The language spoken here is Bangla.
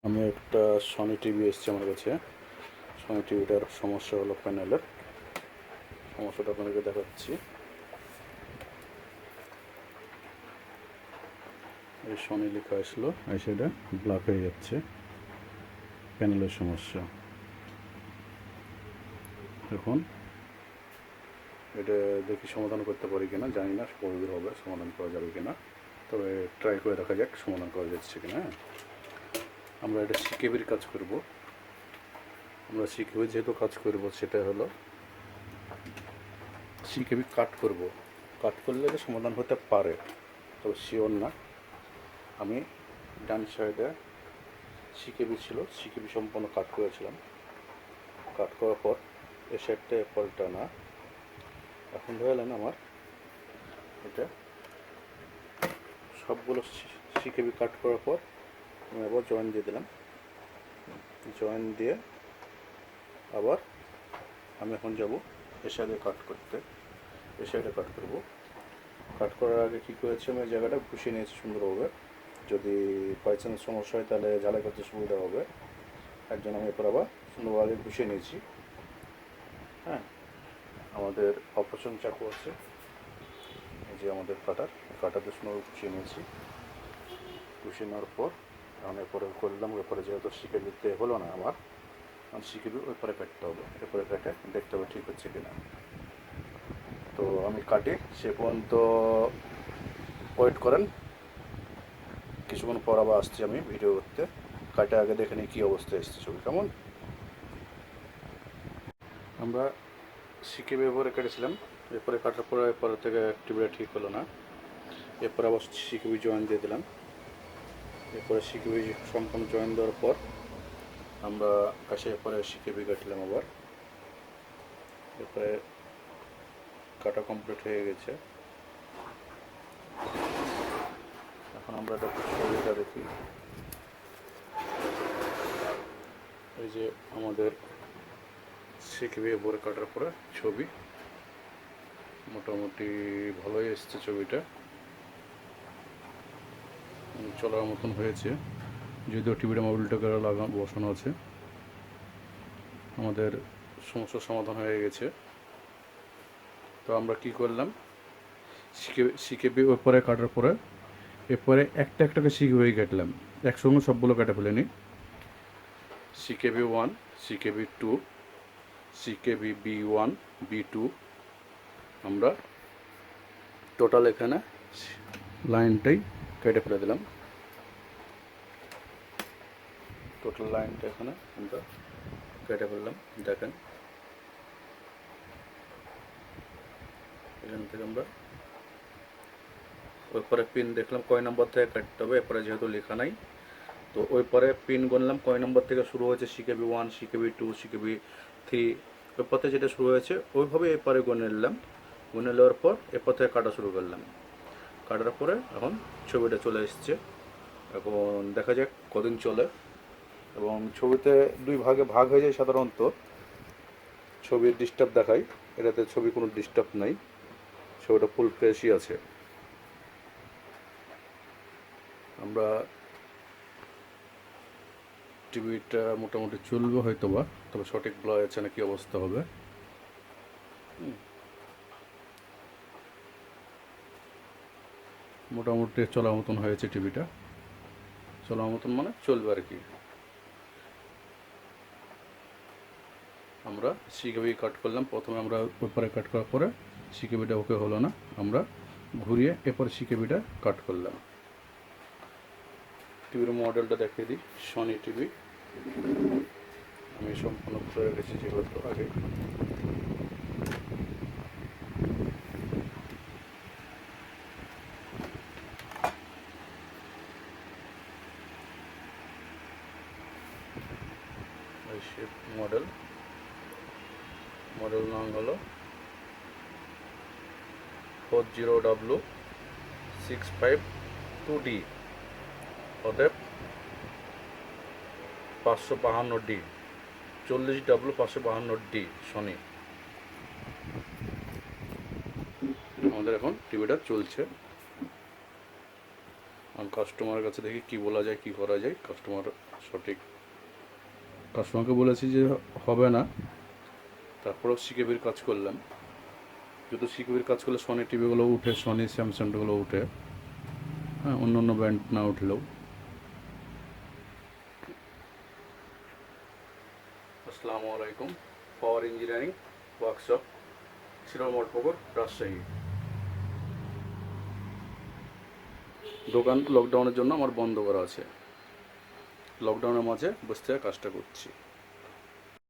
আমি একটা সনি টিভি এসেছে আমার কাছে। সনি টিভিটার সমস্যা হলো প্যানেলের সমস্যাটা আপনাদেরকে দেখাচ্ছি। এই সনি লেখা আসলো, সেটা ব্ল্যাক হয়ে যাচ্ছে, প্যানেলের সমস্যা। এখন এটা দেখি সমাধান করতে পারি কিনা, জানি না কতদূর হবে, সমাধান করা যাবে কিনা, তবে ট্রাই করে দেখা যাক সমাধান করা যাচ্ছে কিনা। আমরা এটা সিকেবির কাজ করব। আমরা সিকেবি যেহেতু কাজ করব, সেটা হলো সিকেবি কাট করব। কাট করলে এটা সমাধান হতে পারে, তবে শিওর না। আমি ডান সাইডে সিকেবি ছিল, সিকেবি সম্পূর্ণ কাট করেছিলাম। কাট করার পর এই সাইডটা পাল্টা না। এখন ধরলেন আমার এটা সবগুলো সিকেবি কাট করার পর আমি আবার জয়েন দিয়ে দিলাম। জয়েন দিয়ে আবার আমি এখন যাব এ সাইডে কাট করতে। এ সাইডে কাট করব। কাট করার আগে কী করেছি, আমি এই জায়গাটা ঘুষিয়ে নিয়েছি সুন্দরভাবে। যদি বাই চান্স সমস্যা হয় তাহলে ঝালাই করতে সুবিধা হবে। এর জন্য আমি এরপর আবার সুন্দরভাবে ঘুষিয়ে নিয়েছি। হ্যাঁ, আমাদের অপারেশন চাকু আছে, এই যে আমাদের কাটাতে সুন্দরভাবে ঘুষিয়ে নিয়েছি। ঘুষিয়ে নেওয়ার পর আমি এরপরে করলাম, এরপরে যেহেতু শিখে দিতে হলো না আমার শিখে ওই পরে কাটতে হবে। এরপরে কেটে দেখতে হবে ঠিক হচ্ছে কিনা। তো আমি কাটি, সে পর্যন্ত ওয়েট করেন। কিছুক্ষণ পর আবার আসছি আমি ভিডিও করতে। কাটে আগে দেখে নিই কী অবস্থা এসছে ছবি কেমন। আমরা সিকেবি এরপরে কেটেছিলাম, এরপরে কাটার পরে এরপর থেকে টিভিটা ঠিক হলো না। এরপর আবার সিকেবি জয়েন দিয়ে দিলাম। এরপরে সিকেবি সম্পূর্ণ জয়েন দেওয়ার পর আমরা এসে এরপরে সিকেবি কাটলাম আবার। এরপরে কাটা কমপ্লিট হয়ে গেছে। এখন আমরা একটা ছবিটা দেখি। এই যে আমাদের সিকেবি এরপরে কাটার পরে ছবি মোটামুটি ভালোই এসছে। ছবিটা চলার মতন হয়েছে, যদিও টিভিটা মোবাইলটা করে বসানো আছে। আমাদের সমস্যার সমাধান হয়ে গেছে। তো আমরা কি করলাম, সিকেবি ওপরে কাটার পরে এরপরে একটা একটাকে সিকেবি কাটলাম, একসঙ্গে সবগুলো কাটা ফেলেনি। CKB 1, CKB 2, CKB B1, B2, আমরা টোটাল এখানে লাইনটাই কেটে ফেলে দিলাম। টোটাল লাইনটা এখানে আমরা কেটে ফেললাম। দেখেন এখান থেকে আমরা ওই পরে পিন দেখলাম কয় নম্বর থেকে কাটতে হবে। এরপরে যেহেতু লেখা নাই, তো ওই পরে পিন গুনলাম কয় নম্বর থেকে শুরু হয়েছে, সিকেবি 1, সিকেবি 2, সিকেবি 3, ওই পথে যেটা শুরু হয়েছে ওইভাবে এরপরে গুনে নিলাম। গুনে নেওয়ার পর এরপর থেকে কাটা শুরু করলাম। কাটার পরে এখন ছবিটা চলে এসছে। এখন দেখা যাক কদিন চলে। এবং ছবিতে দুই ভাগে ভাগ হয়ে যায় সাধারণত। ছবির ডিস্টার্ব দেখায়, এটাতে ছবি কোনো ডিস্টার্ব নাই, ছবিটা ফুল ফ্রেশই আছে। আমরা টিভিটা মোটামুটি চলবে হয়তো বা, তবে সঠিক বলা যাচ্ছে না কী অবস্থা হবে। মোটামুটি চলার মতন হয়েছে টিভিটা। চলার মতন মানে চলবে আর কি। আমরা সিকেবি কাট করলাম, প্রথমে আমরা ওপরে কাট করার পরে সিকেবিটা ওকে হলো না, আমরা ঘুরিয়ে এরপরে সিকেবিটা কাট করলাম। টিভির মডেলটা দেখিয়ে দিই, সনি টিভি। আমি সম্পূর্ণ করে রেখেছি যেহেতু আগে। মডেল নাম হলো 40W6520D, অতএব 552D, 40W552D সনি। আমাদের এখন টিভিটা চলছে। কাস্টমারের কাছে দেখি কি বলা যায়, কি করা যায়। কাস্টমার সঠিক কাস্টমারকে বলেছি যে হবে না, তারপরেও সিকেভির কাজ করলাম। যেহেতু সিকেভির কাজ করলে সনি টিভিগুলো উঠে, সনি স্যামসাংগুলো উঠে, হ্যাঁ, অন্য অন্য ব্র্যান্ড না উঠলেও। আসসালামু আলাইকুম। Power engineering workshop, Shiromathpukur, Rajshahi. দোকান লকডাউনের জন্য আমার বন্ধ করা আছে। লকডাউনের মাঝে বসে থেকে কাজটা করছি।